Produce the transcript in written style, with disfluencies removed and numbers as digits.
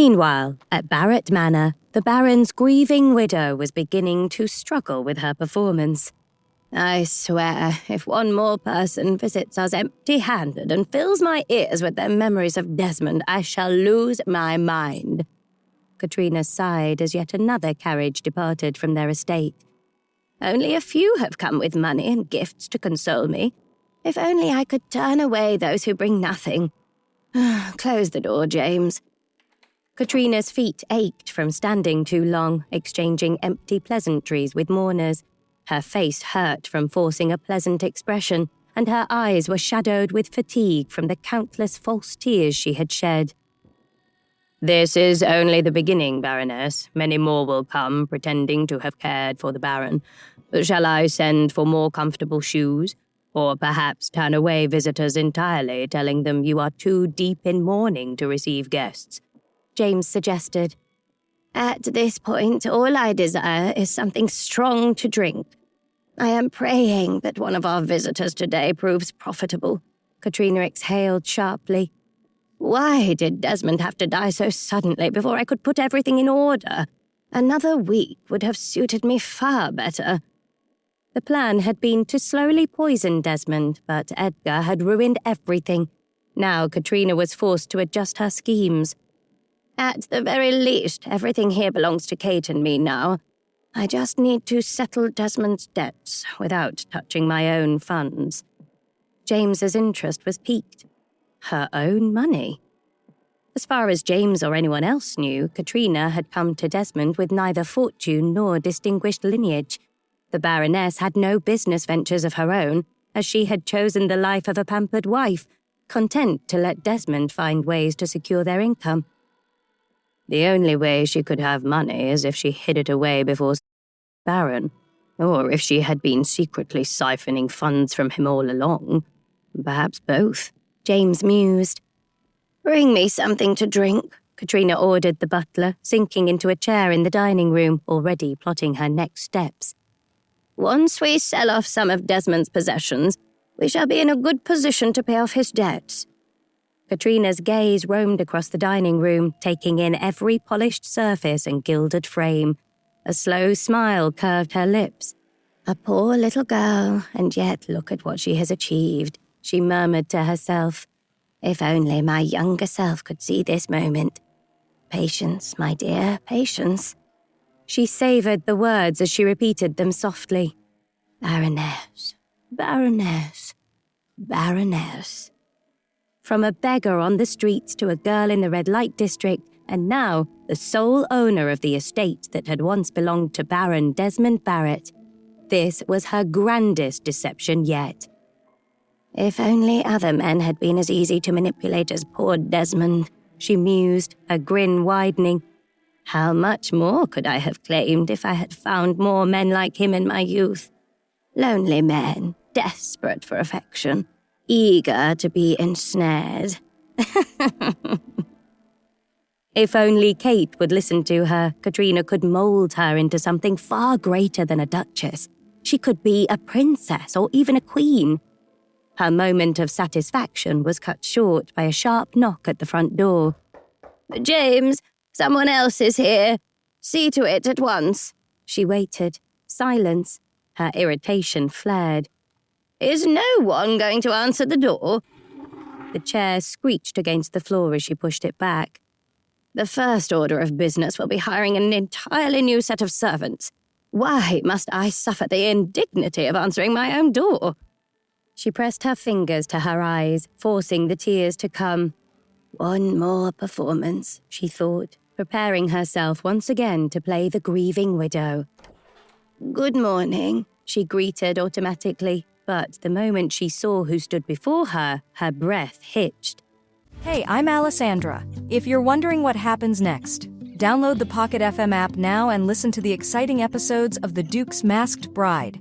Meanwhile, at Barrett Manor, the Baron's grieving widow was beginning to struggle with her performance. "I swear, if one more person visits us empty-handed and fills my ears with their memories of Desmond, I shall lose my mind." Katrina sighed as yet another carriage departed from their estate. "Only a few have come with money and gifts to console me. If only I could turn away those who bring nothing. Close the door, James." Katrina's feet ached from standing too long, exchanging empty pleasantries with mourners. Her face hurt from forcing a pleasant expression, and her eyes were shadowed with fatigue from the countless false tears she had shed. "This is only the beginning, Baroness. Many more will come, pretending to have cared for the Baron. Shall I send for more comfortable shoes? Or perhaps turn away visitors entirely, telling them you are too deep in mourning to receive guests?" James suggested. "At this point, all I desire is something strong to drink. I am praying that one of our visitors today proves profitable." Katrina exhaled sharply. "Why did Desmond have to die so suddenly before I could put everything in order? Another week would have suited me far better." The plan had been to slowly poison Desmond, but Edgar had ruined everything. Now Katrina was forced to adjust her schemes. "At the very least, everything here belongs to Kate and me now. I just need to settle Desmond's debts without touching my own funds." James's interest was piqued. Her own money? As far as James or anyone else knew, Katrina had come to Desmond with neither fortune nor distinguished lineage. The Baroness had no business ventures of her own, as she had chosen the life of a pampered wife, content to let Desmond find ways to secure their income. The only way she could have money is if she hid it away before Baron, or if she had been secretly siphoning funds from him all along. Perhaps both, James mused. "Bring me something to drink," Katrina ordered the butler, sinking into a chair in the dining room, already plotting her next steps. "Once we sell off some of Desmond's possessions, we shall be in a good position to pay off his debts." Katrina's gaze roamed across the dining room, taking in every polished surface and gilded frame. A slow smile curved her lips. "A poor little girl, and yet look at what she has achieved," she murmured to herself. "If only my younger self could see this moment. Patience, my dear, patience." She savoured the words as she repeated them softly. "Baroness, Baroness, Baroness." From a beggar on the streets to a girl in the red light district, and now the sole owner of the estate that had once belonged to Baron Desmond Barrett. This was her grandest deception yet. "If only other men had been as easy to manipulate as poor Desmond," she mused, a grin widening. "How much more could I have claimed if I had found more men like him in my youth? Lonely men, desperate for affection, eager to be ensnared." If only Kate would listen to her, Katrina could mold her into something far greater than a duchess. She could be a princess or even a queen. Her moment of satisfaction was cut short by a sharp knock at the front door. "James, someone else is here. See to it at once." She waited. Silence. Her irritation flared. "Is no one going to answer the door?" The chair screeched against the floor as she pushed it back. "The first order of business will be hiring an entirely new set of servants. Why must I suffer the indignity of answering my own door?" She pressed her fingers to her eyes, forcing the tears to come. One more performance, she thought, preparing herself once again to play the grieving widow. "Good morning," she greeted automatically, but the moment she saw who stood before her, her breath hitched. Hey, I'm Alessandra. If you're wondering what happens next, download the Pocket FM app now and listen to the exciting episodes of The Duke's Masked Bride.